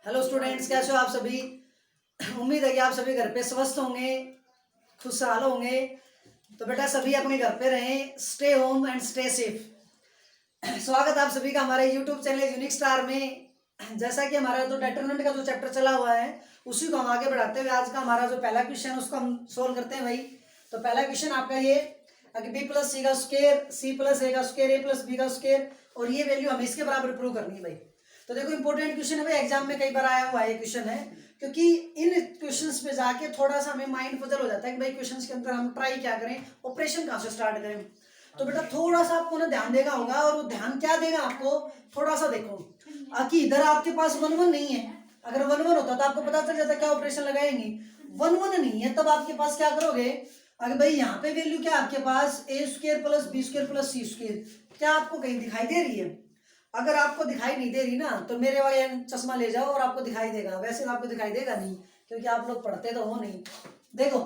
Hello students, कैसे हो आप सभी। उम्मीद है कि आप सभी घर पे स्वस्थ होंगे, खुशहाल होंगे। तो बेटा सभी अपने घर पे रहें, stay home and stay safe. स्वागत आप सभी का हमारे यूट्यूब चैनल यूनिक स्टार में। जैसा कि हमारा जो डिटरमिनेंट का जो चैप्टर चला हुआ है उसी को हम आगे बढ़ाते हुए आज का हमारा जो पहला क्वेश्चन है उसको हम सोल्व करते हैं भाई। तो पहला क्वेश्चन आपका ये बी प्लस सी का स्क्वायर सी प्लस ए का स्क्वायर ए प्लस बी का स्क्वायर और ये वैल्यू हमें इसके बराबर प्रूव करनी है भाई। तो देखो इंपॉर्टेंट क्वेश्चन है भाई, एग्जाम में कई बार आया हुआ ये क्वेश्चन है, क्योंकि इन क्वेश्चंस पे जाके थोड़ा सा हमें माइंड पजल हो जाता है कि भाई क्वेश्चंस के अंदर हम ट्राई क्या करें, ऑपरेशन कहाँ से स्टार्ट करें। तो बेटा थोड़ा सा आपको ना ध्यान देगा होगा, और वो ध्यान क्या देगा आपको, थोड़ा सा देखो कि इधर आपके पास वन वन नहीं है। अगर वन वन होता तो आपको पता चल जाता क्या ऑपरेशन लगाएंगे। वन वन नहीं है तब आपके पास क्या करोगे, अगर भाई यहाँ पे वैल्यू क्या आपके पास A square plus B square plus C square, क्या आपको कहीं दिखाई दे रही है। अगर आपको दिखाई नहीं दे रही ना तो मेरे वाले चश्मा ले जाओ और आपको दिखाई देगा, वैसे आपको दिखाई देगा नहीं क्योंकि आप लोग पढ़ते तो हो नहीं। देखो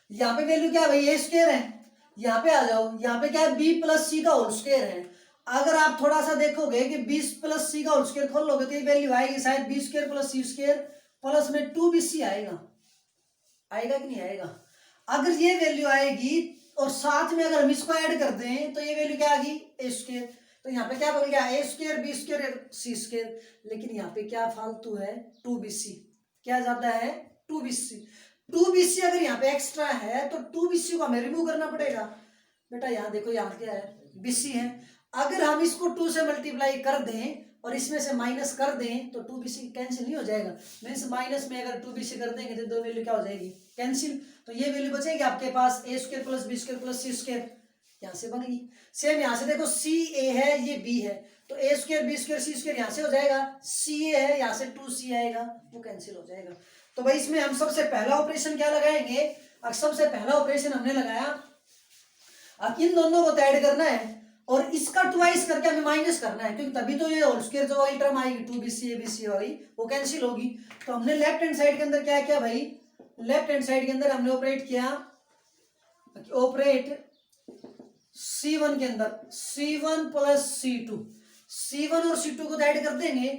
यहाँ पे वैल्यू क्या है भाई, ए स्क्वायर है। यहाँ पे आ जाओ, यहाँ पे क्या है बी प्लस सी का होल स्क्वायर है। अगर आप थोड़ा सा देखोगे कि बी प्लस सी का होल स्क्वायर खोल लोगे तो ये वैल्यू आएगी शायद बी स्क्वायर प्लस सी स्क्वायर प्लस में 2bc आएगा। आएगा कि नहीं आएगा। अगर ये वैल्यू आएगी और साथ में अगर हम इसको ऐड कर दें तो ये वैल्यू क्या आ गई ए स्क्वायर। तो यहाँ पे क्या बन गया ए स्क्वायर बी स्क्वायर सी स्क्वायर, लेकिन यहाँ पे क्या फालतू है 2bc। क्या जाता है 2bc। 2bc अगर यहाँ पे एक्स्ट्रा है तो 2bc को हमें रिमूव करना पड़ेगा। बेटा यहाँ देखो यहाँ क्या है bc है। अगर हम इसको 2 से मल्टीप्लाई कर दें और इसमें से माइनस कर दें तो 2bc कैंसिल नहीं हो जाएगा। मीन्स माइनस में अगर 2bc कर देंगे तो दो वैल्यू क्या हो जाएगी कैंसिल। तो ये वैल्यू बचेगी आपके पास A square plus B square plus C square, यहाँ से बन गई। सेम यहाँ से देखो सी ए है ये बी है तो ए स्क्वायर बी स्क्वायर सी स्क्वायर यहाँ से हो जाएगा, सी ए है यहाँ से 2c आएगा वो कैंसिल हो जाएगा। तो भाई इसमें हम सबसे पहला ऑपरेशन क्या लगाएंगे, सबसे पहला ऑपरेशन हमने लगाया अब इन दोनों को ऐड करना है और इसका ट्वाइस करके हमें माइनस करना है, क्योंकि तभी तो ये होल स्क्वायर जो वाली टर्म आएगी 2bc abc वाली वो कैंसिल होगी। तो हमने लेफ्ट हैंड साइड के अंदर क्या किया भाई, लेफ्ट हैंड साइड के अंदर हमने ऑपरेट किया, ऑपरेट c1 के अंदर c1 प्लस c2, c1 और c2 को ऐड कर देंगे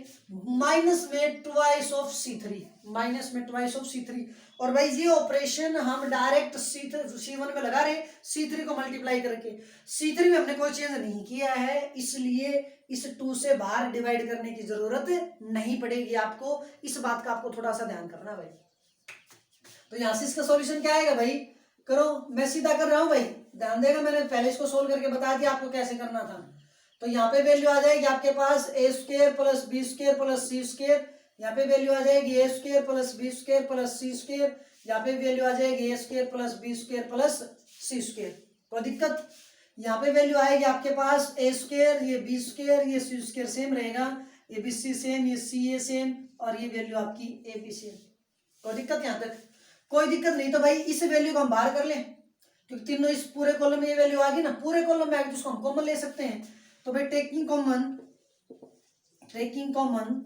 माइनस में ट्वाइस ऑफ c3, माइनस में ट्वाइस ऑफ c3। और भाई ये ऑपरेशन हम डायरेक्ट c1 में लगा रहे c3 को मल्टीप्लाई करके। c3 में हमने कोई चेंज नहीं किया है इसलिए इस 2 से बाहर डिवाइड करने की जरूरत नहीं पड़ेगी आपको। इस बात का आपको थोड़ा सा ध्यान करना भाई। तो यहां से इसका सॉल्यूशन क्या आएगा भाई, करो मैं सीधा कर रहा हूं भाई, ध्यान देगा मैंने पहले इसको सोल्व करके बता दिया आपको कैसे करना था। तो यहाँ पे वैल्यू आ जाएगी आपके पास A square plus B square plus C square, यहाँ पे वैल्यू आ जाएगी A square plus B square plus C square, यहाँ पे वैल्यू आ जाएगी A square plus B square plus C square. कोई दिक्कत, यहाँ पे वैल्यू आएगी आपके पास ए स्क्वायर ये बी स्क्वायर ये सी स्क्वायर सेम रहेगा, ये बी सी सेम ये सी ए सेम और ये वैल्यू आपकी ए बी सेम। कोई दिक्कत यहाँ तक, कोई दिक्कत नहीं। तो भाई इस वैल्यू को हम बाहर कर लें क्योंकि तीनों इस पूरे कॉलम में ये वैल्यू आ गई ना, पूरे कॉलम में आ गई जिसको हम कॉमन ले सकते हैं। तो भाई taking common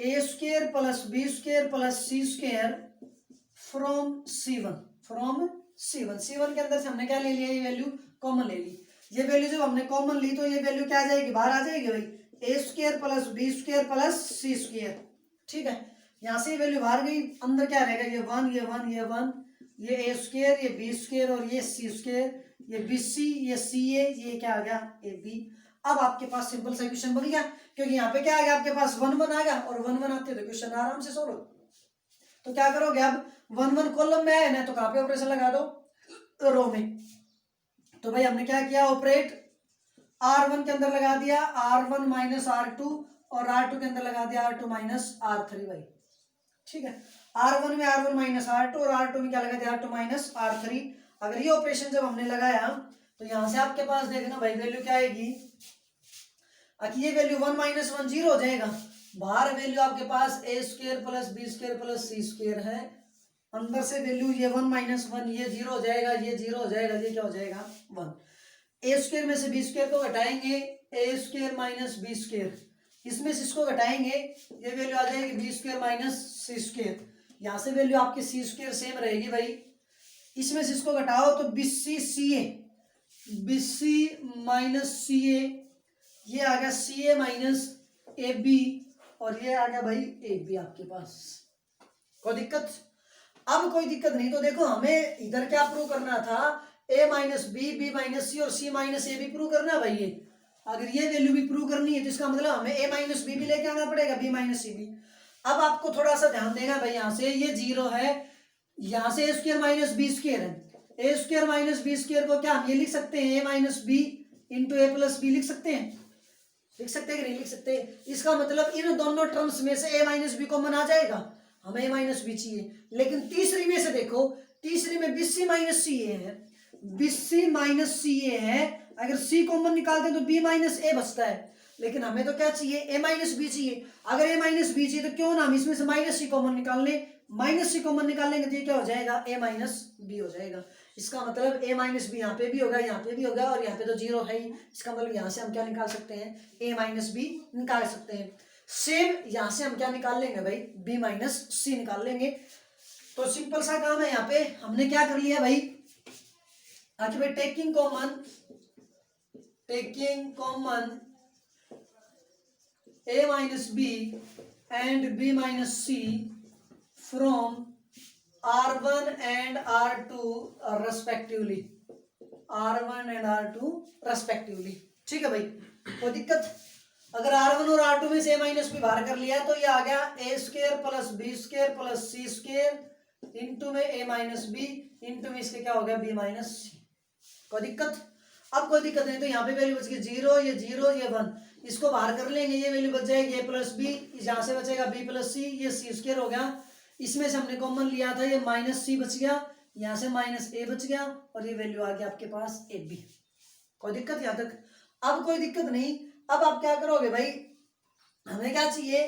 a square plus B square plus C square from C1 के अंदर से हमने क्या ले लिया, ये वैल्यू कॉमन ले ली। ये वैल्यू जब हमने कॉमन ली तो ये वैल्यू क्या आ जाएगी, बाहर आ जाएगी भाई A square plus B square plus C square. ठीक है, यहाँ से वैल्यू बाहर गई, अंदर क्या रहेगा ये 1 ये 1 ये 1 ये ए स्क्वायर ये बी स्क्वायर और ये सी स्क्वायर ये बी सी ये सी ए ये क्या आ गया ए बी। अब आपके पास सिंपल सा क्वेश्चन बन गया क्योंकि यहाँ पे क्या आ गया आपके पास 1 1 आ गया और 1 1 आते तो क्वेश्चन आराम से सोल्व। तो क्या करोगे अब 1 1 कॉलम में आए ना तो कहाँ पे ऑपरेशन लगा दो, रो में। तो भाई हमने क्या किया, ऑपरेट R1 के अंदर लगा दिया R1 माइनस R2 और R2 के अंदर लगा दिया R2 माइनस R3 भाई। ठीक है, R1 में R1 माइनस R2 और R2 में क्या लगा दिया R2 माइनस R3। अगर ये ऑपरेशन जब हमने लगाया तो यहां से आपके पास देखना भाई वैल्यू क्या आएगी, ये वैल्यू 1 माइनस 1 0 हो जाएगा। बाहर वैल्यू आपके पास A square plus B square plus C square है, अंदर से वैल्यू ये 1 माइनस 1 ये 0 हो जाएगा ये 0 हो जाएगा ये क्या हो जाएगा 1। ए स्क्वायर में से बी स्क्वायर को घटाएंगे ए स्क्वायर माइनस बी स्क्वायर, इसमें से इसको घटाएंगे ये वैल्यू आ जाएगी बी स्क्वायर माइनस सी स्क्वायर। यहाँ से वैल्यू आपकी सी स्क्वायर सेम रहेगी भाई, इसमें से इसको घटाओ तो BC C A BC minus C A ये आ गया सी ए माइनस ए बी, और ये आ गया भाई ए बी आपके पास। कोई दिक्कत? अब कोई दिक्कत नहीं। तो देखो हमें इधर क्या प्रूव करना था, a माइनस बी माइनस सी और c माइनस ए भी प्रूव करना है भाई। ये अगर ये वैल्यू भी प्रूव करनी है तो इसका मतलब हमें a माइनस बी भी लेके आना पड़ेगा, b माइनस सी भी। अब आपको थोड़ा सा ध्यान देना भाई, यहाँ से ये 0 है, यहाँ से ए स्क्वायर माइनस बी स्क्वायर है। A square minus B square को क्या हम ये लिख सकते हैं, ए माइनस बी इंटू ए प्लस बी लिख सकते हैं? लिख सकते हैं कि नहीं लिख सकते? इसका मतलब इन दोनों टर्म्स में से ए माइनस बी कॉमन आ जाएगा, हमें ए माइनस बी चाहिए। लेकिन तीसरी में से देखो, तीसरी में बी सी माइनस सी ए है, बी सी माइनस सी ए है। अगर सी कॉमन निकालते हैं तो बी माइनस ए बचता है, लेकिन हमें तो क्या चाहिए, ए माइनस बी चाहिए। अगर ए माइनस बी चाहिए तो क्यों ना हम इसमें से माइनस सी कॉमन निकाल लें, माइनस सी कॉमन निकालेंगे तो ये क्या हो जाएगा, ए माइनस बी हो जाएगा। इसका मतलब ए माइनस बी यहाँ पे भी होगा, यहाँ पे भी होगा, और यहाँ पे तो 0 है ही। इसका मतलब यहाँ से हम क्या निकाल सकते हैं, ए माइनस बी निकाल सकते हैं। सेम यहाँ से हम क्या निकाल लेंगे भाई, बी माइनस सी निकाल लेंगे। तो सिंपल सा काम है। यहाँ पे हमने क्या कर लिया भाई, आखिर भाई taking common a minus b and b minus c from r1 and r2 respectively, r1 and r2 respectively। ठीक है भाई, कोई दिक्कत? अगर r1 और r2 में से a माइनस बी बाहर कर लिया तो ये आ गया a square plus B square plus C square into में a माइनस बी इंटू में इसके क्या हो गया, b माइनस सी। कोई दिक्कत? अब कोई दिक्कत नहीं। तो यहाँ पे वैल्यू बच गई 0, ये 0, ये 1, इसको बाहर कर लेंगे, ये वैल्यू बच जाएगी a प्लस बी, यहाँ से बचेगा b प्लस सी, ये सी स्क्वायर हो गया। इसमें से हमने कॉमन लिया था, ये माइनस सी बच गया, यहाँ से माइनस ए बच गया, और ये वैल्यू आ गया आपके पास ए बी। कोई दिक्कत यहाँ तक? अब कोई दिक्कत नहीं। अब आप क्या करोगे भाई, हमें क्या चाहिए,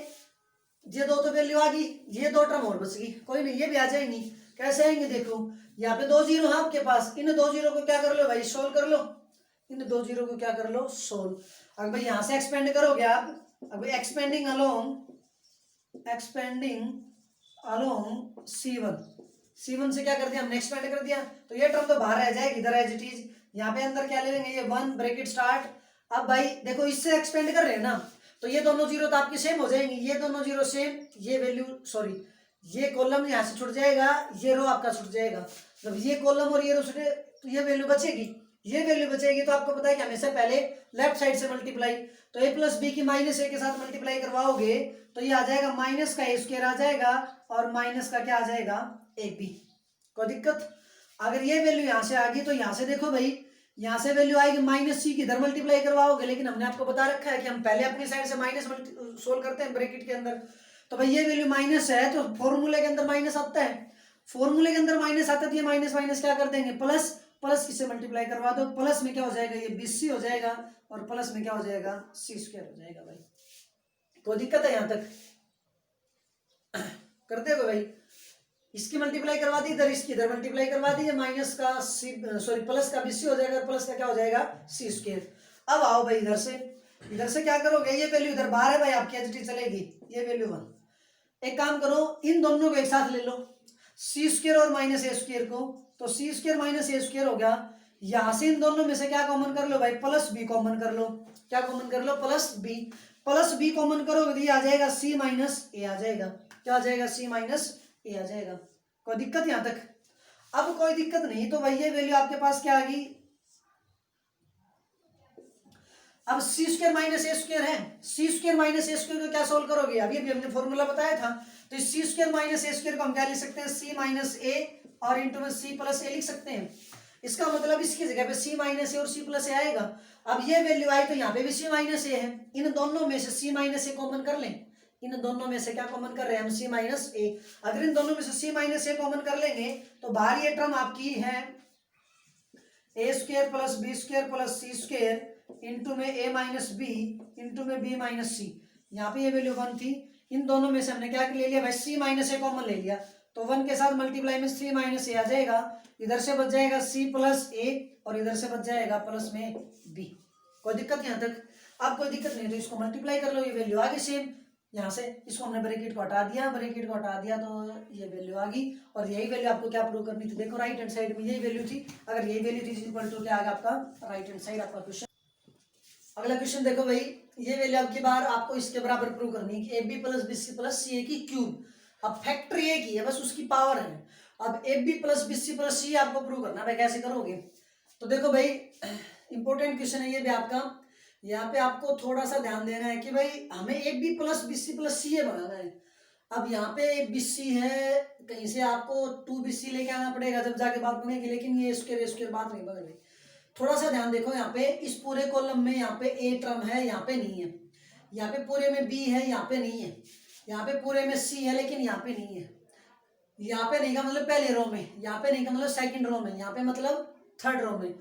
ये दो तो वैल्यू आ गई, ये दो टर्म और बच गई, कोई नहीं, ये भी आ जाएंगी। कैसे आएंगे देखो, यहाँ पे 2 0 है आपके पास, इन 2 0 को क्या कर लो भाई, सोल्व कर लो। इन 2 0 को क्या कर लो, सोल्व। अगर भाई यहाँ से एक्सपेंड करोगे आप, अब एक्सपेंडिंग अलोंग C1 से क्या कर दिया हमने, एक्सपेंड कर दिया, तो ये टर्म तो बाहर रह जाएगी, इधर एज इट इज। यहाँ पे अंदर क्या ले लेंगे, ये 1 ब्रैकेट स्टार्ट। अब भाई देखो इससे एक्सपेंड कर रहे हैं ना, तो ये दोनों जीरो तो आपकी सेम हो जाएंगी, ये दोनों जीरो सेम, ये वैल्यू सॉरी ये कॉलम यहाँ से छुट जाएगा, ये रो आपका छुट जाएगा। जब ये कॉलम और ये रो छुटे तो ये वैल्यू बचेगी, ये वैल्यू बचेगी। तो आपको पता है कि हमेशा पहले लेफ्ट साइड से मल्टीप्लाई, तो a प्लस बी की माइनस ए के साथ मल्टीप्लाई करवाओगे तो ये आ जाएगा माइनस का ए स्क्वायर आ जाएगा, और माइनस का क्या आ जाएगा, ए बी। कोई दिक्कत? अगर ये वैल्यू यहाँ से आ गई तो यहाँ से देखो भाई, यहाँ से वैल्यू आएगी माइनस सी की, इधर मल्टीप्लाई करवाओगे, लेकिन हमने आपको बता रखा है कि हम पहले अपनी साइड से माइनस सोल्व करते हैं ब्रैकेट के अंदर। तो भाई ये वैल्यू माइनस है तो फॉर्मूले के अंदर माइनस आता है, फॉर्मूले के अंदर माइनस आता है, तो ये माइनस माइनस क्या कर देंगे, प्लस, प्लस किससे मल्टीप्लाई करवा दो, प्लस में क्या हो जाएगा, ये BC हो जाएगा, और प्लस में क्या हो जाएगा, C स्क्वायर हो जाएगा भाई। कोई दिक्कत है यहाँ तक? करते हो भाई, इसकी मल्टीप्लाई करवा दी, इधर इसकी इधर मल्टीप्लाई करवा दी, माइनस का प्लस का BC हो जाएगा, प्लस का क्या हो जाएगा, C स्क्वायर। अब आओ भाई इधर से क्या करोगे, ये वैल्यू इधर बाहर है भाई आपकी एच डी चलेगी, ये वैल्यू 1। एक काम करो, इन दोनों को एक साथ ले लो, C स्क्वायर और माइनस ए स्क्वायर को, तो C स्क्वायर माइनस ए स्क्वायर हो गया। यहां से इन दोनों में से क्या कॉमन कर लो भाई, प्लस बी कॉमन कर लो। क्या कॉमन कर लो, प्लस बी कॉमन करोगे तो ये आ जाएगा C माइनस ए आ जाएगा। क्या आ जाएगा, C माइनस ए आ जाएगा। कोई दिक्कत यहाँ तक? अब कोई दिक्कत नहीं। तो भाई ये वैल्यू आपके पास क्या आ गई, अब C स्क्वायर माइनस ए स्क्वायर है, C स्क्वायर माइनस ए स्क्वायर को क्या सोल्व करोगे, अभी अभी हमने फॉर्मूला बताया था। तो इस C स्क्वायर माइनस ए स्क्वायर को हम क्या लिख सकते हैं, C माइनस ए और इंटू में C प्लस ए लिख सकते हैं। इसका मतलब इसकी जगह पे C माइनस ए और C प्लस ए आएगा। अब ये वैल्यू आई तो यहाँ पे भी C माइनस ए है, इन दोनों में से C माइनस ए कॉमन कर लें। इन दोनों में से क्या कॉमन कर रहे हैं हम, C माइनस ए। अगर इन दोनों में से C माइनस ए कॉमन कर लेंगे तो बाहर ये टर्म आपकी है A square plus B square plus C square into में ए माइनस बी इंटू में बी माइनस सी। यहाँ पे ये वैल्यू 1 थी, इन दोनों में से हमने क्या ले लिया भाई, C माइनस ए कॉमन ले लिया, तो 1 के साथ मल्टीप्लाई में C माइनस ए आ जाएगा, इधर से बच जाएगा C प्लस ए और इधर से बच जाएगा प्लस में B। कोई दिक्कत यहाँ तक? अब कोई दिक्कत नहीं, तो इसको मल्टीप्लाई कर लो, ये वैल्यू आ गई सेम। यहाँ से इसको हमने ब्रैकेट को हटा दिया, तो ये वैल्यू आ गई। और यही वैल्यू आपको क्या प्रूव करनी थी, देखो राइट हैंड साइड में यही वैल्यू थी। अगर यही वैल्यू थी इक्वल टू क्या आ गया आपका, राइट हैंड साइड आपका क्वेश्चन। अगला क्वेश्चन देखो भाई, ये वैल्यू अब की बार आपको इसके बराबर प्रूव करनी है कि A B plus B C plus C A की क्यूब। अब फैक्टर ए की है, बस उसकी पावर है। अब A B plus B C plus C आपको प्रूव करना है भाई, कैसे करोगे? तो देखो भाई, इंपॉर्टेंट क्वेश्चन है ये भी आपका। यहाँ पे आपको थोड़ा सा ध्यान देना है कि भाई हमें A B plus B C plus C A बनाना है। अब यहाँ पे बी सी है, कहीं से आपको टू बी सी लेके आना पड़ेगा जब जाके बात बनेगी, लेकिन ये स्क्वायर बात नहीं बनेगी। थोड़ा सा ध्यान देखो, यहाँ पे इस पूरे कॉलम में यहाँ पे ए टर्म है, यहाँ पे नहीं है। यहाँ पे पूरे में बी है, यहाँ पे नहीं है। यहाँ पे पूरे में सी है, लेकिन यहाँ पे नहीं है। यहाँ पे नहीं का मतलब पहले रो में, यहाँ पे नहीं का मतलब सेकंड रो में, यहाँ पे मतलब थर्ड रो में।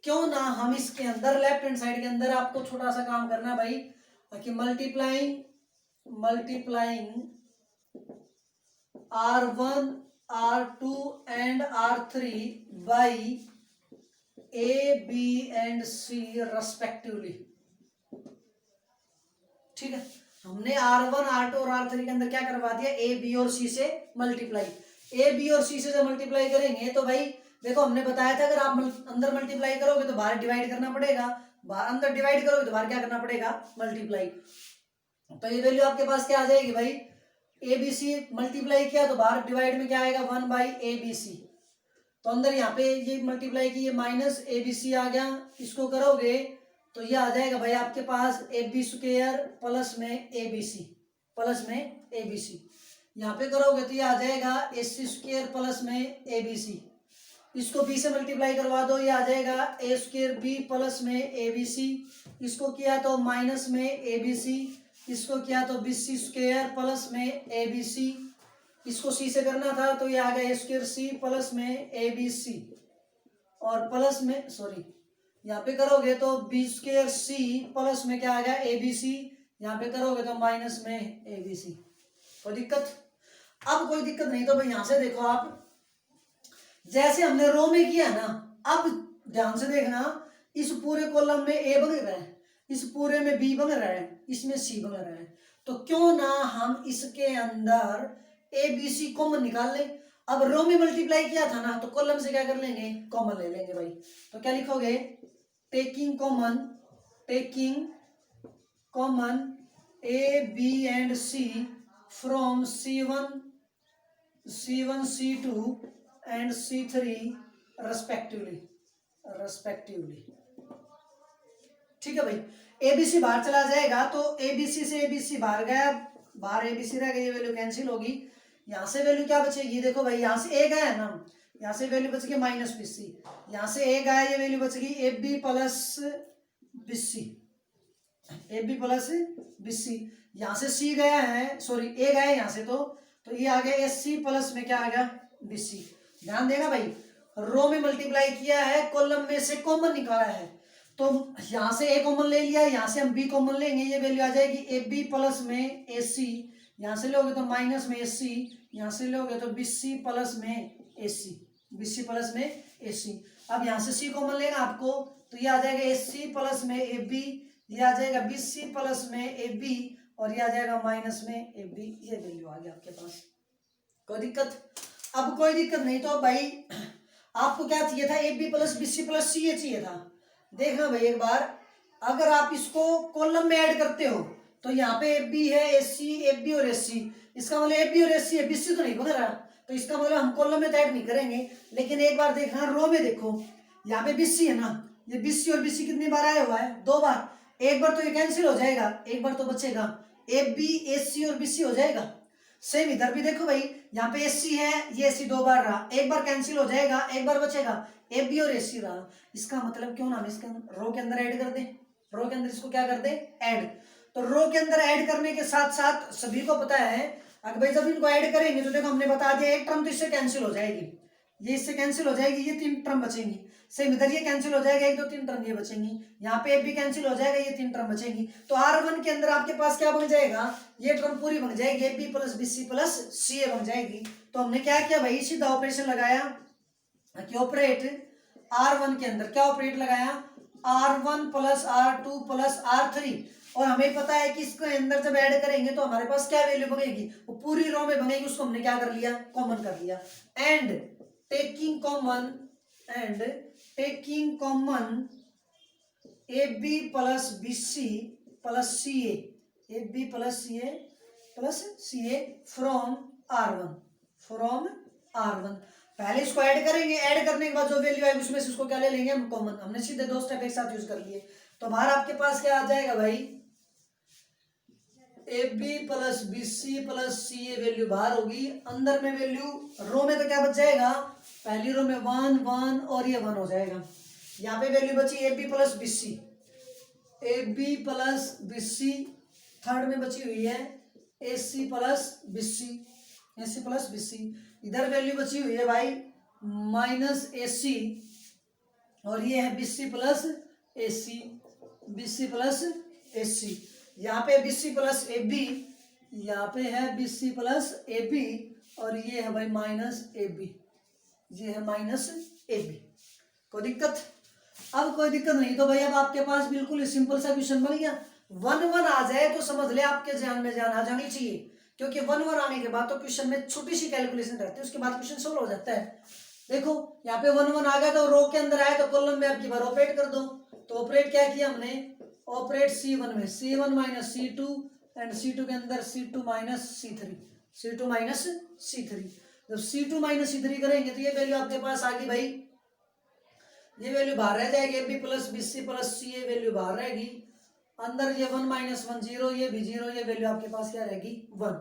क्यों ना हम इसके अंदर लेफ्ट हैंड साइड के अंदर आपको छोटा सा काम करना है भाई, कि multiplying R1 R2 and R3 by a b and c respectively. ठीक है, हमने R1 R2 और R3 के अंदर क्या करवा दिया, ए बी और सी से मल्टीप्लाई। ए बी और सी से मल्टीप्लाई करेंगे तो भाई देखो, हमने बताया था अगर आप अंदर मल्टीप्लाई करोगे तो बाहर डिवाइड करना पड़ेगा, बाहर अंदर डिवाइड करोगे तो बाहर क्या करना पड़ेगा, मल्टीप्लाई। तो ये वैल्यू आपके पास क्या आ जाएगी भाई, ए बी सी मल्टीप्लाई किया तो बाहर डिवाइड में क्या आएगा, 1 बाई ए बी सी। तो अंदर यहाँ पे ये मल्टीप्लाई की, ये माइनस ए बी सी आ गया, इसको करोगे तो ये आ जाएगा भाई आपके पास ए बी स्क्वायर प्लस में ए बी सी, प्लस में ए बी सी। यहाँ पे करोगे तो ये आ जाएगा ए सी स्क्वायर प्लस में ए बी सी। इसको बी से मल्टीप्लाई करवा दो, ये आ जाएगा ए स्क्वायर बी प्लस में ए बी सी। इसको किया तो माइनस में ए बी सी, इसको किया तो बी सी स्क्वायर प्लस में ए बी सी। इसको सी से करना था तो ये आ गया ए स्क्वायर सी प्लस में ए बी सी, और प्लस में सॉरी यहाँ पे करोगे तो बी स्क्वायर सी प्लस में क्या आ गया, ए बी सी। यहाँ पे करोगे तो माइनस में ए बी सी। कोई दिक्कत? अब कोई दिक्कत नहीं। तो भाई यहाँ से देखो आप, जैसे हमने रो में किया ना, अब ध्यान से देखना, इस पूरे कॉलम में ए बन रहा है, इस पूरे में बी बन रहा है, इसमें सी बन रहा है। तो क्यों ना हम इसके अंदर ए बी सी कॉमन निकाल लें। अब रो में मल्टीप्लाई किया था ना, तो कॉलम से क्या कर लेंगे, कॉमन ले लेंगे भाई। तो क्या लिखोगे, taking common a b and c from C1 C2 and C3 respectively. ठीक है भाई, एबीसी बाहर चला जाएगा तो एबीसी से एबीसी बाहर गया, बाहर एबीसी रह गई, ये वैल्यू कैंसिल होगी। यहाँ से वैल्यू क्या बचेगी, देखो भाई यहाँ से ए गया है ना, यहाँ से वैल्यू बचेगी माइनस बी सी। यहाँ से ए गया, ये वैल्यू बचेगी a B plus B c, a B plus B c. यहाँ से सी गया है, सॉरी ए गया है यहाँ से, तो ये आ गया एस सी प्लस में क्या आ गया, बी सी। ध्यान देना भाई, रो में मल्टीप्लाई किया है, कॉलम में से कॉमन निकाला है, तो यहाँ से ए कॉमन ले लिया, यहाँ से हम बी कॉमन लेंगे, ये वैल्यू आ जाएगी ए बी प्लस में ए सी। यहाँ से लोगे तो माइनस में ए सी, यहाँ से लोगे तो बी सी प्लस में ए सी, बी सी प्लस में ए सी। अब यहाँ से सी कॉमन लेना आपको, तो ये आ जाएगा ए सी प्लस में ए बी, ये आ जाएगा बी सी प्लस में ए बी, और ये आ जाएगा माइनस में ए बी। ये वैल्यू आ गया आपके पास। कोई दिक्कत? अब कोई दिक्कत नहीं। तो भाई आपको क्या चाहिए था, A B plus B C plus C A चाहिए था। देखना भाई एक बार, अगर आप इसको कॉलम में ऐड करते हो तो यहाँ पे ए बी है, ए सी, ए बी और ए सी, इसका मतलब ए बी और ए सी है, बी सी तो नहीं बन रहा, तो इसका मतलब हम कॉलम में तो ऐड नहीं करेंगे। लेकिन एक बार देखना, रो में देखो, यहाँ पे बी सी है ना, ये बी सी और बी सी कितनी बार आया हुआ है, 2 बार। एक बार तो ये कैंसिल हो जाएगा, एक बार तो बचेगा, ए बी ए सी और बी सी हो जाएगा। सेम इधर भी देखो भाई, यहाँ पे एस सी है, ये सी 2 बार रहा, एक बार कैंसिल हो जाएगा, एक बार बचेगा, ए बी और ए सी रहा। इसका मतलब क्यों ना हम इसके रो के अंदर ऐड कर दें, रो के अंदर इसको क्या कर दें, ऐड। तो रो के अंदर ऐड करने के साथ साथ सभी को पता है, अगर भाई जब इनको ऐड करेंगे तो देखो हमने बता दिया, एक टर्म तो इससे कैंसिल हो जाएगी, ये इससे कैंसिल हो जाएगी, ये 3 टर्म बचेंगी। सेम इधर ये कैंसिल हो जाएगा, 1 2 3 टर्म ये बचेंगी, यहाँ पे भी कैंसिल हो जाएगा, ये 3 टर्म बचेंगी। तो R1 के अंदर आपके पास क्या बन जाएगा, ये टर्म पूरी बन जाएगी, A B plus B C plus C A बन जाएगी। तो हमने क्या किया भाई, सीधा ऑपरेशन लगाया कि ऑपरेट R1 के अंदर, क्या ऑपरेट लगाया, R1 plus R2 plus R3। और हमें पता है कि इसके अंदर जब ऐड करेंगे तो हमारे पास क्या वैल्यू बनेगी, वो पूरी रो में बनेगी, उसको हमने क्या कर लिया, कॉमन कर लिया। And taking common a B plus B C plus C a B plus C a from R1 पहले इसको ऐड करेंगे, ऐड करने के बाद जो वैल्यू आएगी उसमें से उसको क्या ले लेंगे हम, कॉमन। हमने सीधे दो स्टेप एक साथ यूज कर लिए, तो बाहर आपके पास क्या आ जाएगा भाई, a B plus B C plus C a value बाहर होगी, अंदर में वैल्यू रो में तो क्या बच जाएगा, पहली रो में 1 1 और ये 1 हो जाएगा। यहाँ पे वैल्यू बची a B plus B c, a B plus B c, third में बची हुई है a c plus B c, a c plus B c, इधर वैल्यू बची हुई है भाई माइनस ए सी, और ये है b C plus a c, b C plus a c, यहाँ पे बी सी प्लस ए बी, यहाँ पे है बी सी प्लस ए बी, और ये है भाई माइनस ए बी, ये है माइनस ए बी। कोई दिक्कत? अब कोई दिक्कत नहीं, तो भाई अब आपके पास बिल्कुल सिंपल सा क्वेश्चन बन गया। 1 1 आ जाए तो समझ ले आपके ध्यान में जान आ जानी चाहिए, क्योंकि 1 1 आने के बाद तो क्वेश्चन में छोटी सी कैलकुलेशन रहती है, उसके बाद क्वेश्चन सोल्व हो जाता है। देखो यहाँ पे 1 1 आ गया, तो रो के अंदर आए तो कॉलम में आपकी बार ऑपरेट कर दो, तो ऑपरेट क्या किया हमने, ऑपरेट C1 में C1 minus C2 and C2 के अंदर C2 minus C3, C2 minus C3। जब C2 माइनस C3 करेंगे तो ये वैल्यू आपके पास आ गई भाई, ये वैल्यू बाहर रह जाएगी, A B plus B C plus C a value बाहर रहेगी, अंदर ये 1 माइनस 1 0, ये भी 0, ये वैल्यू आपके पास क्या रहेगी 1।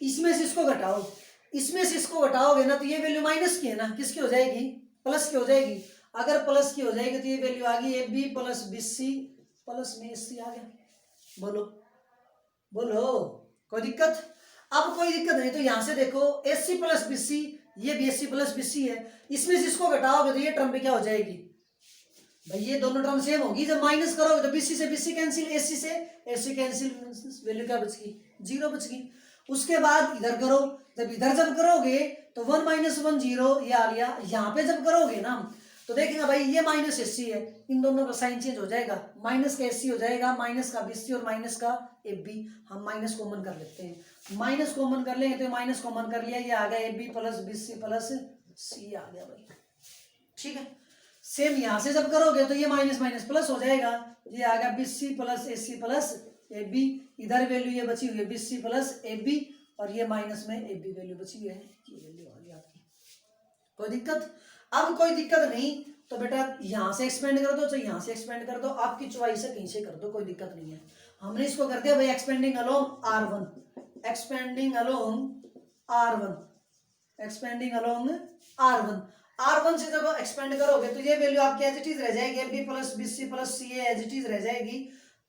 इसमें से इसको घटाओ, इसमें से इसको घटाओगे ना तो ये वैल्यू माइनस की है ना, किसकी हो जाएगी, प्लस की हो जाएगी। अगर प्लस की हो जाएगी तो ये वैल्यू आ गई a B plus B C plus में सी आ गया। बोलो बोलो, कोई दिक्कत? अब कोई दिक्कत नहीं, तो यहां से देखो ए सी प्लस बी सी, ये भी ए सी प्लस बी सी है, इसमें से इसको घटाओगे तो ये टर्म पे क्या हो जाएगी भाई, ये दोनों टर्म सेम होगी। जब माइनस करोगे तो बीसी से बीसी कैंसिल, एसी से एसी कैंसिल, वैल्यू क्या बच गई, 0 बच गई। उसके बाद इधर करो, जब करोगे तो 1 माइनस 1 0 ये आ गया। यहाँ पे जब करोगे ना तो देखेंगे भाई ये माइनस एसी है, इन दोनों का साइन चेंज हो जाएगा, माइनस का एसी हो जाएगा, माइनस का बीसी और माइनस का ए बी। हम माइनस कॉमन कर लेते हैं, माइनस कॉमन कर लेंगे तो माइनस कॉमन कर लिया, ये आ गया A B plus B C plus C आ गया भाई, ठीक है। सेम यहां से जब करोगे तो ये माइनस माइनस प्लस हो जाएगा, ये आ गया b C plus a c plus A b, इधर वैल्यू ये बची हुई है बी सी प्लस ए बी, और ये माइनस में ए बी वैल्यू बची हुई है, ये वैल्यू आ गई आपकी। कोई दिक्कत? अब कोई दिक्कत नहीं तो बेटा यहां से एक्सपेंड कर दो, चाहे यहां से एक्सपेंड कर दो, आपकी चॉइस है, कहीं से कर दो, कोई दिक्कत नहीं है। हमने इसको कर दिया भाई expanding along R1, expanding along R1, expanding along R1, R1 से जब एक्सपेंड करोगे तो ये वैल्यू आपकी एज इट इज रह जाएगी, b plus B C plus C a as it is रह जाएगी।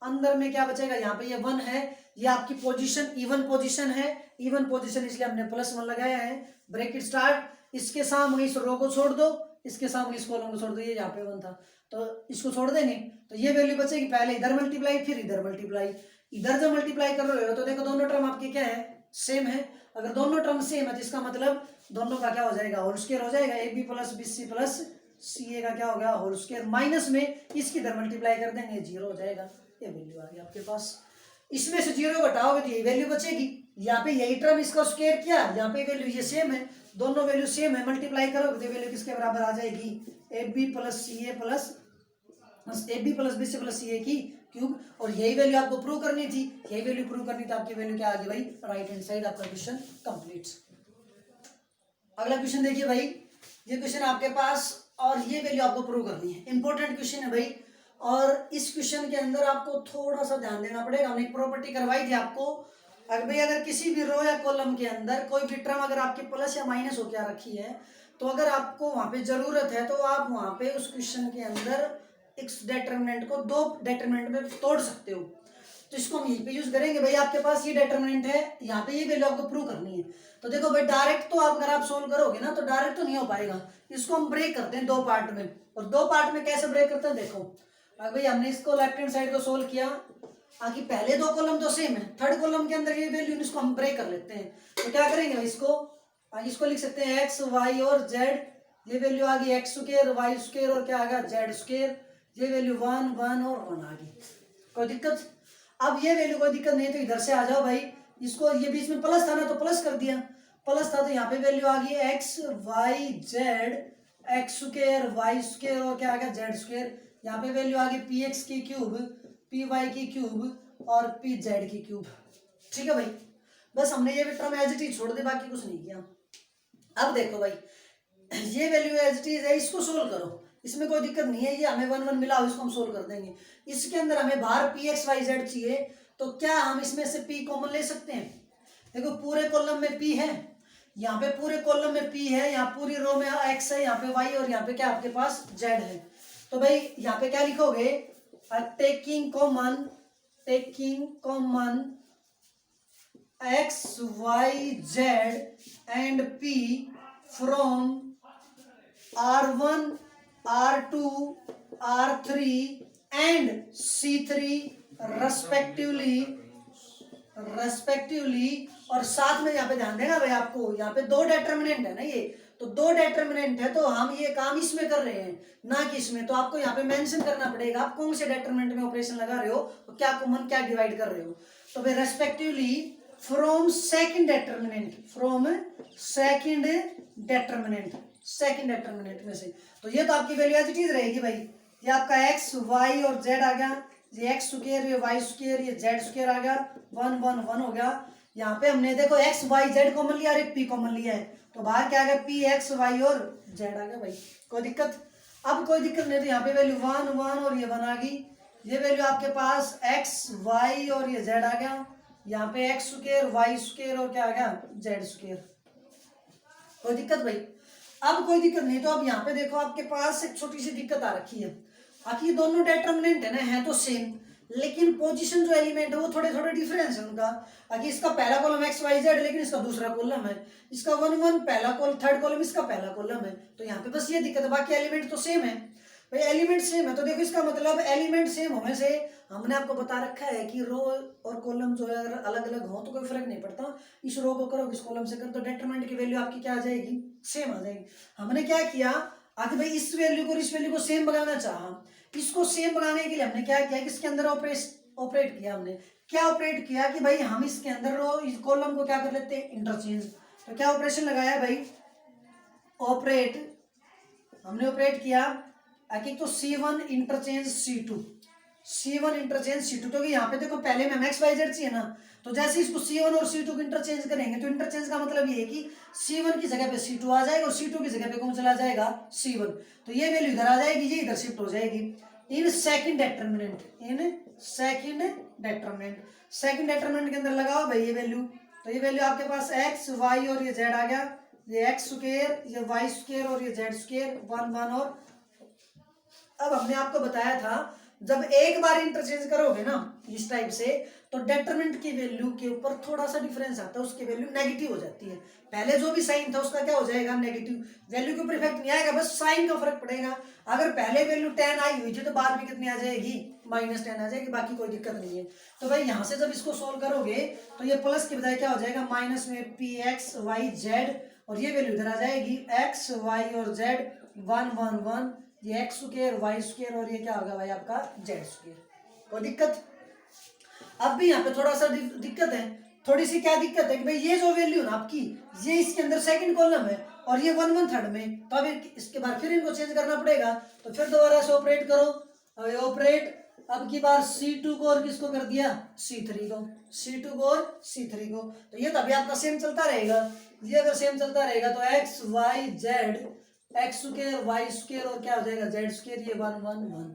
अंदर में क्या बचेगा, यहाँ पे ये 1 है, ये आपकी पोजीशन इवन पोजीशन है, इवन पोजीशन इसलिए हमने +1 लगाया है। ब्रैकेट स्टार्ट, इसके सामने इस रो को छोड़ दो, इसके सामने इस कॉलम को छोड़ दो, ये यहाँ पे 1 था तो इसको छोड़ देंगे तो ये वैल्यू बचेगी, पहले इधर मल्टीप्लाई फिर इधर मल्टीप्लाई। इधर जब मल्टीप्लाई कर रहे हो तो देखो दोनों टर्म आपके क्या है, सेम है। अगर दोनों टर्म सेम है तो इसका मतलब दोनों का क्या हो जाएगा, होल स्क्वायर हो जाएगा, A B plus B C plus C A का क्या हो गया, होल स्क्वायर, माइनस में इसकी इधर मल्टीप्लाई कर देंगे 0 हो जाएगा, ये वैल्यू आ गई आपके पास। इसमें से 0 घटाओगे तो ये वैल्यू बचेगी, यहाँ पे यही टर्म इसका स्क्वायर किया, यहाँ पे वैल्यू ये सेम है, दोनों वैल्यू सेम है, मल्टीप्लाई करोगे तो वैल्यू किसके बराबर आ जाएगी, A B plus C A plus A B plus B C plus C A की क्यूब। और यही वैल्यू आपको प्रूव करनी थी, यही वैल्यू प्रूव करनी थी, आपकी वैल्यू क्या आ गई भाई, राइट हैंड साइड आपका क्वेश्चन कंप्लीट। अगला क्वेश्चन देखिए भाई, ये क्वेश्चन आपके पास और ये वैल्यू आपको प्रूव करनी है, इंपॉर्टेंट क्वेश्चन है भाई। और इस क्वेश्चन के अंदर आपको थोड़ा सा ध्यान देना पड़ेगा, हमने एक प्रॉपर्टी करवाई थी आपको, अगर भाई अगर किसी भी रो या कॉलम के अंदर कोई भी टर्म अगर आपकी प्लस या माइनस हो क्या रखी है, तो अगर आपको वहां पे जरूरत है तो आप वहां पे उस क्वेश्चन के अंदर इस डिटरमिनेंट को 2 डिटरमिनेंट में तोड़ सकते हो। तो इसको हम यहीं पे यूज करेंगे, भाई आपके पास ये डिटरमिनेंट है, यहाँ पे ये वैल्यू आपको प्रूव करनी है। तो देखो भाई डायरेक्ट तो अगर आप सोल्व करोगे ना तो डायरेक्ट तो नहीं हो पाएगा, इसको हम ब्रेक करते हैं 2 पार्ट में। और 2 पार्ट में कैसे ब्रेक करते हैं, देखो अगर भाई हमने इसको लेफ्ट हैंड साइड को सोल्व किया, आगे पहले 2 कॉलम तो सेम है, थर्ड कॉलम के अंदर ये वैल्यू, इसको हम ब्रेक कर लेते हैं। तो क्या करेंगे भाई, इसको लिख सकते हैं एक्स वाई और जेड, ये वैल्यू आ गई एक्स स्क्वायर वाई स्क्वायर और क्या आ गया जेड स्क्वायर, ये वैल्यू 1 1 और 1 आ गई। कोई दिक्कत? अब ये वैल्यू कोई दिक्कत नहीं, तो इधर से आ जाओ भाई, इसको ये बीच में प्लस था ना तो प्लस कर दिया, प्लस था तो यहाँ पे वैल्यू आ गई x y z, x square y square और क्या आ गया जेड स्क्वायर, यहाँ पे वैल्यू आ गई पी एक्स की क्यूब, पी वाई की क्यूब और पी जेड की क्यूब। ठीक है भाई, बस हमने ये भी टर्म एज इट इज छोड़ दे, बाकी कुछ नहीं किया। अब देखो भाई, ये वैल्यू एज इट इज है, इसको सोल्व करो, इसमें कोई दिक्कत नहीं है, ये हमें 1 1 मिला हो, इसको हम सोल्व कर देंगे। इसके अंदर हमें बाहर पी एक्स वाई जेड चाहिए, तो क्या हम इसमें से पी कॉमन ले सकते हैं? देखो पूरे कॉलम में पी है, यहाँ पे पूरे कॉलम में पी है, यहाँ पूरी रो में एक्स है, यहाँ पे वाई और यहाँ पे क्या आपके पास जेड है। तो भाई यहाँ पे क्या लिखोगे, taking common x y z and p from R1 R2 R3 and C3 respectively. और साथ में यहाँ पे ध्यान देना भाई, आपको यहाँ पे 2 डिटर्मिनेंट है ना, ये तो 2 डिटर्मिनेंट है, तो हम ये काम इसमें कर रहे हैं ना कि इसमें, तो आपको यहाँ पे मेंशन करना पड़ेगा आप कौन से डिटर्मिनेंट में ऑपरेशन लगा रहे हो और क्या कॉमन क्या डिवाइड कर रहे हो। तो भाई रेस्पेक्टिवली फ्रॉम सेकंड डिटर्मिनेंट में से, तो ये तो आपकी वैल्यू एज इट इज रहेगी भाई। ये आपका एक्स वाई और जेड आ गया, ये एक्स स्क्वायर, ये वाई स्क्वायर, ये जेड स्क्वायर आ गया, 1 1 1 हो गया। यहाँ पे हमने देखो एक्स वाई जेड कॉमन लिया और एक पी कॉमन लिया है, तो बाहर क्या आ गया, पी एक्स वाई और जेड आ गया भाई। कोई दिक्कत? अब कोई दिक्कत नहीं, तो यहाँ पे वैल्यू 1 1 और ये 1 आ गई। ये वैल्यू आपके पास एक्स वाई और ये जेड आ गया, यहाँ पे एक्स स्क्वायर वाई स्क्वायर और क्या आ गया, जेड स्क्वायर। कोई दिक्कत भाई? अब कोई दिक्कत नहीं, तो अब यहाँ पे देखो आपके पास एक छोटी सी दिक्कत आ रखी है। आखिर दोनों डिटर्मिनेंट है ना, है तो सेम, लेकिन पोजीशन जो एलिमेंट है वो थोड़े थोड़े डिफरेंस है उनका। आखिर इसका पहला कॉलम एक्स वाई जेड, लेकिन इसका दूसरा कॉलम है, इसका 1 1 पहला कॉलम, थर्ड कॉलम इसका पहला कॉलम है, तो यहाँ पे बस ये दिक्कत है, बाकी एलिमेंट तो सेम है भाई। एलिमेंट सेम है तो देखो इसका मतलब एलिमेंट सेम होने से हमने आपको बता रखा है कि रो और कॉलम जो है अगर अलग अलग हो तो कोई फर्क नहीं पड़ता, इस रो को करो इस कॉलम से करो, तो डिटरमिनेंट की वैल्यू आपकी क्या आ जाएगी, सेम आ जाएगी। हमने क्या किया, आगे भाई इस वैल्यू को इस वैल्यू को सेम बनाना चाहा, इसको सेम बनाने के लिए हमने क्या किया कि इसके अंदर ऑपरेट किया। हमने क्या ऑपरेट किया कि भाई हम इसके अंदर रो इस कॉलम को क्या कर लेते हैं, इंटरचेंज। तो क्या ऑपरेशन लगाया भाई, हमने ऑपरेट किया कि तो C1 इंटरचेंज C2, क्योंकि यहाँ पे देखो पहले में एक्स वाई जेड चाहिए ना, तो जैसे इसको C1 और C2 को इंटरचेंज करेंगे, तो इंटरचेंज का मतलब ये है कि C1 की जगह पे C2 आ जाएगा और C2 की जगह पे कौन चला जाएगा, C1, तो ये वैल्यू इधर आ जाएगी, ये इधर शिफ्ट हो जाएगी। इन सेकंड डिटरमिनेंट के अंदर लगाओ भाई ये वैल्यू, तो ये वैल्यू आपके पास एक्स वाई और ये जेड आ गया, ये एक्स स्क्वायर, ये वाई स्क्वायर और ये जेड स्क्वायर, 1 1 और। अब हमने आपको बताया था जब एक बार इंटरचेंज करोगे ना इस टाइप से, तो डिटरमिनेंट की वैल्यू के ऊपर थोड़ा सा डिफरेंस आता है, उसकी वैल्यू नेगेटिव हो जाती है। पहले जो भी साइन था उसका क्या हो जाएगा, नेगेटिव, वैल्यू के ऊपर इफेक्ट नहीं आएगा, बस साइन का फर्क पड़ेगा। अगर पहले वैल्यू 10 आई हुई थी तो बाद में कितनी आ जाएगी, -10 आ जाएगी, बाकी कोई दिक्कत नहीं है। तो भाई यहाँ से जब इसको सोल्व करोगे तो ये प्लस की बजाय क्या हो जाएगा, माइनस में पी एक्स वाई जेड, और ये वैल्यू इधर आ जाएगी एक्स वाई और जेड, 1 1 1, ये एक्स स्क्वायर वाई स्क्वायर और ये क्या होगा भाई आपका जेड स्क्वायर। कोई दिक्कत? अब भी यहाँ पे थोड़ा सा दिक्कत है, थोड़ी सी क्या दिक्कत है कि भाई ये जो वैल्यू ना आपकी, ये इसके अंदर सेकंड कॉलम है और ये 1 1 थर्ड में, तो अब इसके बाद फिर इनको चेंज करना पड़ेगा, तो फिर दोबारा से ऑपरेट करो। अब ऑपरेट अब की बार C2 को और किसको कर दिया, C3 को, C2 को और C3 को, तो ये तो अभी आपका सेम चलता रहेगा। ये अगर सेम चलता रहेगा तो x y z, x square y square और क्या हो जाएगा, जेड स्क्वायर, ये 1 1 1।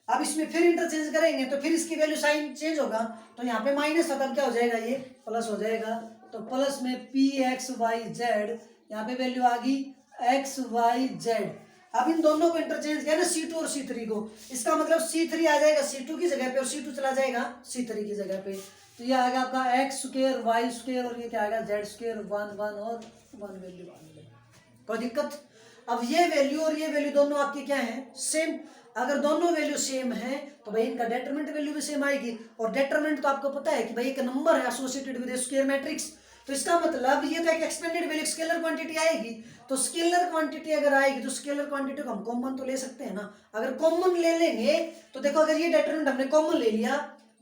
अब इसमें फिर इंटरचेंज करेंगे तो फिर इसकी वैल्यू साइन चेंज होगा, तो यहाँ पे माइनस था तब क्या हो जाएगा, ये प्लस हो जाएगा, तो प्लस में पी एक्स वाई जेड, यहाँ पे वैल्यू आ गई एक्स वाई जेड। अब इन दोनों को इंटरचेंज किया ना C2 और C3 को, इसका मतलब C3 आ जाएगा C2 की जगह पे और C2 चला जाएगा C3 की जगह पे, तो ये आएगा आपका एक्स स्क्वायर वाई स्क्वायर और ये क्या आएगा जेड स्क्वायर, 1 1 और 1 वैल्यू आ गई। कोई दिक्कत? अब ये वैल्यू और ये वैल्यू दोनों आपके क्या है, सेम। अगर दोनों वैल्यू सेम है तो भाई इनका डिटरमिनेंट वैल्यू भी सेम आएगी, और डिटरमिनेंट तो आपको पता है कि भाई एक नंबर है एसोसिएटेड विद स्क्वायर मैट्रिक्स, तो इसका मतलब ये तो एक एक्सपेंडेड वैल्यू स्केलर क्वांटिटी आएगी, तो स्केलर क्वांटिटी अगर आएगी तो स्केलर क्वांटिटी को हम कॉमन तो ले सकते हैं ना। अगर कॉमन ले लेंगे तो देखो, अगर ये डिटरमिनेंट हमने कॉमन ले लिया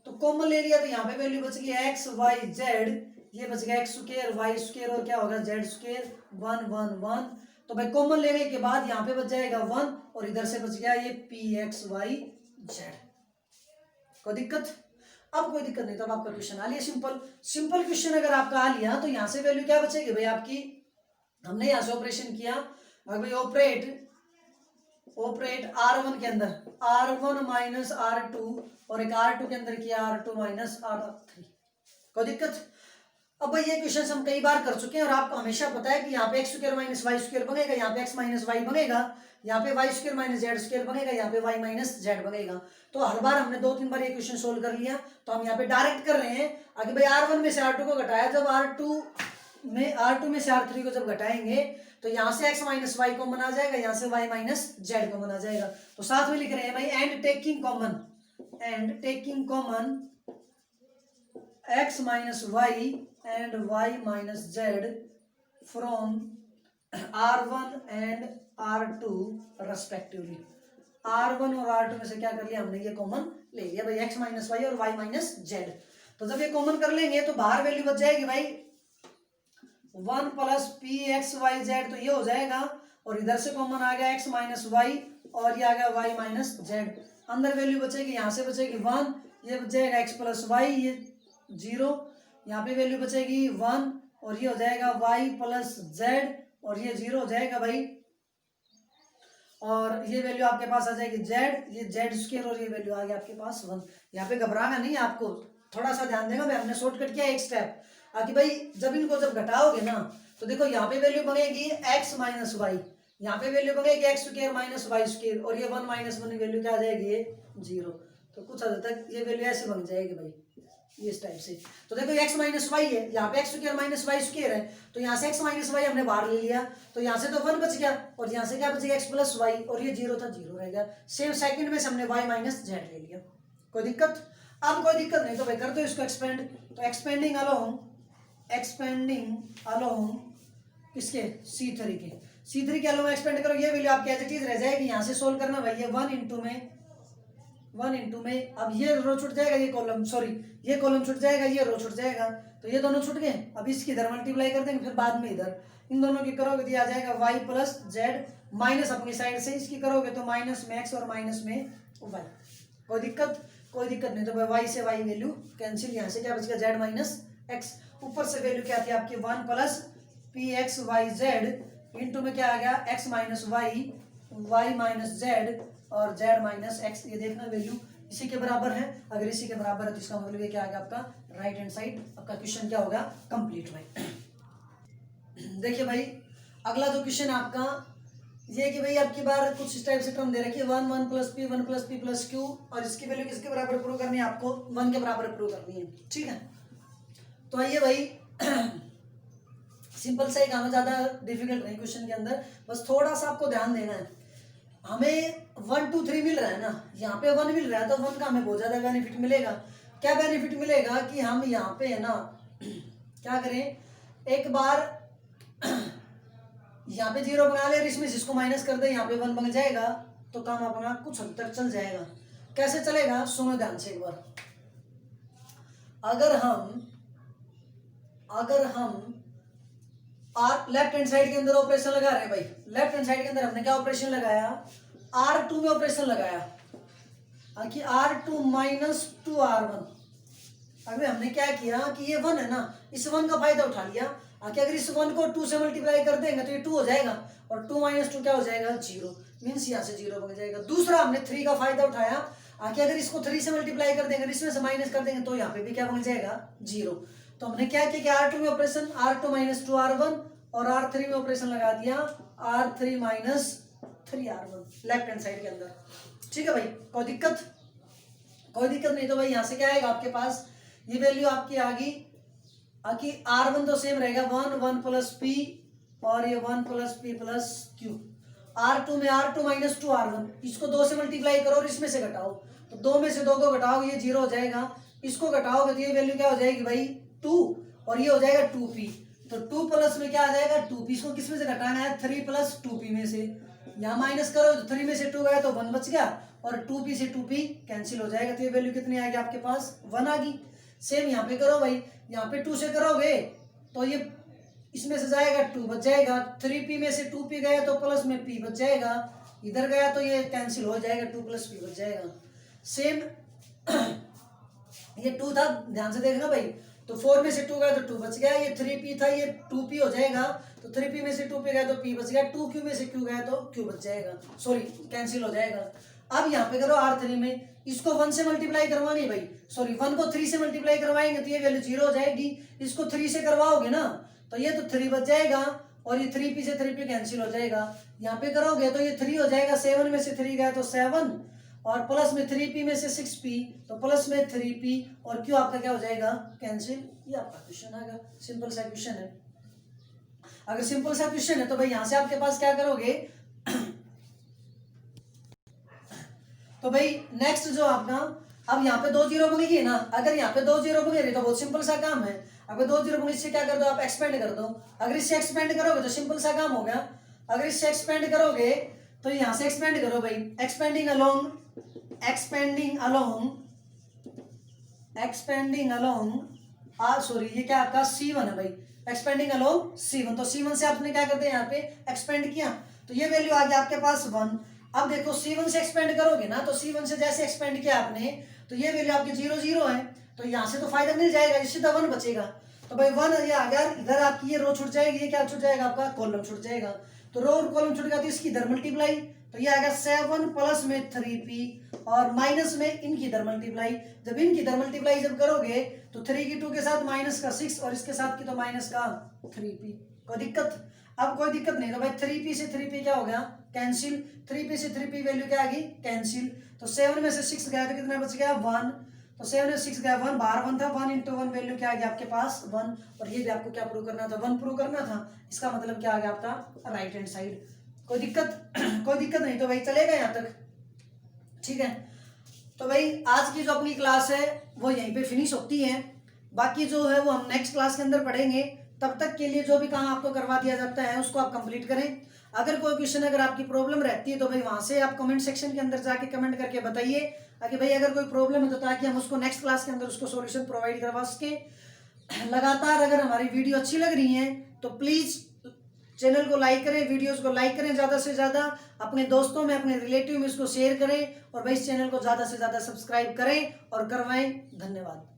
तो यहाँ पे वैल्यू बच गई एक्स वाई जेड, ये बच गया एक्स स्क्वायर वाई स्क्वायर और क्या होगा जेड स्क्वायर, 1 1 1। तो भाई कॉमन लेने के बाद यहाँ पे बच जाएगा 1 और इधर से बच गया ये pxyz। कोई दिक्कत? अब कोई दिक्कत नहीं, तो अब आपका क्वेश्चन आ लिया सिंपल। सिंपल क्वेश्चन अगर आपका आ लिया तो यहाँ से वैल्यू क्या बचेगी भाई आपकी, हमने यहाँ से ऑपरेशन किया भाई ऑपरेट R1 के अंदर R1 माइनस R2 और एक R2 के अंदर किया R2 माइनस R3। कोई दिक्कत? अब भाई ये क्वेश्चन हम कई बार कर चुके हैं और आपको हमेशा पता है कि यहाँ पे x square minus y square बनेगा, यहाँ पे एक्स माइनस वाई बनेगा, यहाँ पे y square minus z square बनेगा, यहाँ पे वाई माइनस जेड बनेगा। तो हर बार हमने 2-3 बार ये क्वेश्चन सोल्व कर लिया, तो हम यहाँ पे डायरेक्ट कर रहे हैं। आगे भाई R1 में से R2 को घटाया, जब R2 में से R3 को जब घटाएंगे तो यहाँ से x माइनस वाई कॉमन आ जाएगा, यहाँ से y माइनस जेड कॉमन आ जाएगा। तो साथ में लिख रहे हैं भाई and taking common x minus y and y minus z from R1 and R2 respectively. R1 और R2 में से क्या कर लिया हमने, ये कॉमन ले लिया भाई x माइनस वाई और y माइनस जेड। तो जब ये कॉमन कर लेंगे तो बाहर वैल्यू बच जाएगी भाई 1 plus p x y z, तो ये हो जाएगा। और इधर से कॉमन आ गया x माइनस वाई और ये आ गया y माइनस जेड। अंदर वैल्यू बचेगी, यहाँ से बचेगी 1, ये बच जाएगा x प्लस वाई, ये 0, यहाँ पे वैल्यू बचेगी 1 और ये हो जाएगा y प्लस जेड और ये 0 हो जाएगा भाई। और ये वैल्यू आपके पास आ जाएगी z, ये जेड स्क्वायर और ये वैल्यू आ गया आपके पास 1। यहाँ पे घबराना नहीं, आपको थोड़ा सा ध्यान देगा, भाई हमने शॉर्टकट किया एक स्टेप। आगे भाई जब इनको जब घटाओगे ना तो देखो यहाँ पे वैल्यू बनेगी x माइनस वाई, यहाँ पे वैल्यू बनेगी x square minus y square और ये 1 माइनस 1 वैल्यू क्या आ जाएगी, ये 0। तो कुछ हद तक ये वैल्यू ऐसे बन जाएगी भाई, ये इस टाइप से। तो देखो x माइनस वाई है, यहाँ पे x square minus y square है, तो यहाँ से x माइनस वाई हमने बाहर ले लिया, तो यहाँ से तो 1 बच गया और यहाँ से क्या बचेगा x प्लस वाई और ये 0 था 0 रहेगा। सेम सेकंड में से हमने y माइनस जेड ले लिया। कोई दिक्कत? अब कोई दिक्कत नहीं, तो भाई कर दो इसको एक्सपेंड। तो एक्सपेंडिंग अलोंग किसके, C3 के अलोंग एक्सपेंड करो, ये वैल्यू आपकी एज इट इज रह जाएगी। यहाँ से सोल्व करना भाई, ये 1 इंटू में अब ये रो छूट जाएगा, ये कॉलम ये कॉलम छूट जाएगा, ये रो छूट जाएगा, तो ये दोनों छूट गए। अब इसकी इधर मल्टीप्लाई कर देंगे, फिर बाद में इधर इन दोनों की करोगे तो आ जाएगा y प्लस जेड माइनस अपनी साइड से इसकी करोगे तो माइनस में x और माइनस में y। कोई दिक्कत? कोई दिक्कत नहीं। तो भाई y से y वैल्यू कैंसिल, यहाँ से क्या बचेगा z माइनस x। ऊपर से वैल्यू क्या थी आपकी 1 plus p x y z into में क्या आ गया x minus y, y minus z और z माइनस x। ये देखना वैल्यू इसी के बराबर है, अगर इसी के बराबर है तो इसका मतलब ये क्या आ गया आपका राइट हैंड साइड। आपका क्वेश्चन क्या होगा, कंप्लीट भाई। देखिए भाई अगला जो क्वेश्चन आपका ये कि भाई आपकी बार कुछ इस टाइप से टर्म दे रखी है 1 प्लस पी प्लस क्यू और इसकी वैल्यू किसके बराबर प्रूव करनी है, आपको 1 के बराबर प्रूव करनी है। ठीक है, तो आइए भाई सिंपल सा ही काम है, ज्यादा डिफिकल्ट नहीं क्वेश्चन के अंदर, बस थोड़ा सा आपको ध्यान देना है। हमें 1 2 3 मिल रहा है ना, यहाँ पे 1 मिल रहा है तो 1 का हमें बहुत ज्यादा बेनिफिट मिलेगा। क्या बेनिफिट मिलेगा कि हम यहाँ पे है ना क्या करें, एक बार यहाँ पे 0 बना ले, इसमें जिसको माइनस कर दे, यहाँ पे 1 बन जाएगा, तो काम अपना कुछ हद तक चल जाएगा। कैसे चलेगा, सुनो ध्यान से एक बार। अगर हम लेफ्ट हैंड साइड के अंदर ऑपरेशन लगा रहे हैं भाई, लेफ्ट हैंड साइड के अंदर हमने क्या ऑपरेशन लगाया, R2 में ऑपरेशन लगाया कि R2 माइनस 2R1। अगर हमने क्या किया कि ये 1 है ना, इस 1 का फायदा उठा लिया कि अगर इस 1 को 2 से मल्टीप्लाई कर देंगे तो ये 2 हो जाएगा और 2 माइनस 2 क्या हो जाएगा, 0, मीन्स यहाँ से 0 बन जाएगा। दूसरा हमने 3 का फायदा उठाया कि अगर इसको 3 से मल्टीप्लाई कर देंगे, इसमें से माइनस कर देंगे तो यहाँ पे भी क्या बन जाएगा, 0। तो हमने क्या किया कि R2 में ऑपरेशन R2 माइनस 2R1 और R3 में ऑपरेशन लगा दिया R3 minus 3R1 left hand side के अंदर। ठीक है भाई, कोई दिक्कत? कोई दिक्कत नहीं। तो भाई यहाँ से क्या आएगा आपके पास, ये वैल्यू आपकी आ गई कि R1 तो सेम रहेगा 1 प्लस पी और ये 1 plus P plus Q. R2 में R2 माइनस 2R1, इसको 2 से मल्टीप्लाई करो और इसमें से घटाओ, तो 2 में से 2 को घटाओगे ये 0 हो जाएगा, इसको घटाओगे तो ये वैल्यू क्या हो जाएगी भाई 2 और ये हो जाएगा 2p। तो 2 प्लस में क्या आ जाएगा 2p, इसको किस में से घटाना है 3 प्लस 2p में से, यहाँ माइनस करो तो 3 में से 2 गया तो 1 बच गया और 2p से 2p कैंसिल हो जाएगा, तो ये वैल्यू कितनी आ गई आपके पास 1 आ गई। सेम यहाँ पे करो भाई, यहाँ पे 2 से करोगे तो ये इसमें से जाएगा 2 बच जाएगा, 3p में से 2p गया तो प्लस में p बच जाएगा, इधर गया तो ये कैंसिल हो जाएगा, 2 + p बच जाएगा। सेम ये 2 था, ध्यान से देखना भाई, तो 4 में से 2 गया तो 2 बच गया, ये 3p था ये 2p हो जाएगा, तो 3p में से 2p गया तो p बच गया, 2q में से q गया तो q बच जाएगा, सॉरी कैंसिल हो जाएगा। अब यहाँ पे करो R3 में, इसको 1 से मल्टीप्लाई करवानी भाई, सॉरी 1 को 3 से मल्टीप्लाई करवाएंगे तो ये वैल्यू 0 हो जाएगी, इसको 3 से करवाओगे ना तो ये तो 3 बच जाएगा, और ये 3p से 3p कैंसिल हो जाएगा। यहाँ पे करोगे तो ये 3 हो जाएगा, 7 में से 3 गया तो 7, और प्लस में 3p में से 6p तो प्लस में 3p, और q आपका क्या हो जाएगा, कैंसिल। ये आपका क्वेश्चन आ गया, सिंपल सा क्वेश्चन है। अगर सिंपल सा क्वेश्चन है तो भाई यहाँ से आपके पास क्या करोगे तो भाई नेक्स्ट जो आपका, अब यहाँ पे 2 0 बनेगी ना, अगर यहाँ पे 2 0 बने रही तो बहुत सिंपल सा काम है। अगर 2 0 बने, इससे क्या कर दो आप, एक्सपेंड कर दो। अगर इससे एक्सपेंड करोगे तो सिंपल सा काम हो गया। अगर इससे एक्सपेंड करोगे तो यहाँ से एक्सपेंड करो भाई, एक्सपेंडिंग अलोंग सॉरी ये क्या आपका C1 है भाई, एक्सपेंडिंग अलोंग C1, तो C1 से आपने क्या करते हैं यहाँ पे एक्सपेंड किया, तो ये वैल्यू आ गया आपके पास 1। अब देखो C1 से एक्सपेंड करोगे ना, तो C1 से जैसे एक्सपेंड किया आपने तो ये वैल्यू आपकी 0 0 है, तो यहाँ से तो फायदा मिल जाएगा, इससे तो 1 बचेगा, तो भाई 1 ये आ गया, इधर आपकी ये रो छूट जाएगी, ये क्या छूट जाएगा आपका, कॉलम छूट जाएगा, तो रो और कॉलम छूट गया तो इसकी इधर मल्टीप्लाई, तो ये आ गया 7 प्लस में 3p और माइनस में इनकी इधर मल्टीप्लाई। जब इनकी इधर मल्टीप्लाई जब करोगे तो 3 की 2 के साथ माइनस का 6 और इसके साथ की तो माइनस का 3p, कोई दिक्कत, अब कोई दिक्कत नहीं, तो भाई 3p से 3p क्या हो गया, कैंसिल, 3p से 3p वैल्यू क्या आ गई, कैंसिल, तो 7 में से 6 गया तो कितना बच गया 1, तो 7 में 6 गया 1, बाहर 1 था, 1 × 1 वैल्यू क्या आ गया आपके पास 1, और ये भी आपको क्या प्रूव करना था, 1 प्रूव करना था, इसका मतलब क्या आ गया आपका राइट हैंड साइड। कोई दिक्कत कोई दिक्कत नहीं, तो भाई चलेगा यहाँ तक, ठीक है। तो भाई आज की जो अपनी क्लास है वो यहीं पे फिनिश होती है, बाकी जो है वो हम नेक्स्ट क्लास के अंदर पढ़ेंगे। तब तक के लिए जो भी काम आपको करवा दिया जाता है उसको आप कंप्लीट करें। अगर कोई क्वेश्चन, अगर आपकी प्रॉब्लम रहती है तो भाई वहां से आप कमेंट सेक्शन के अंदर जाके कमेंट करके बताइए, ताकि भाई अगर कोई प्रॉब्लम है तो ताकि हम उसको नेक्स्ट क्लास के अंदर उसको सॉल्यूशन प्रोवाइड करवा सके। लगातार अगर हमारी वीडियो अच्छी लग रही है तो प्लीज चैनल को लाइक करें, वीडियोस को लाइक करें ज़्यादा से ज़्यादा, अपने दोस्तों में, अपने रिलेटिव में इसको शेयर करें, और भाई इस चैनल को ज़्यादा से ज़्यादा सब्सक्राइब करें और करवाएं। धन्यवाद।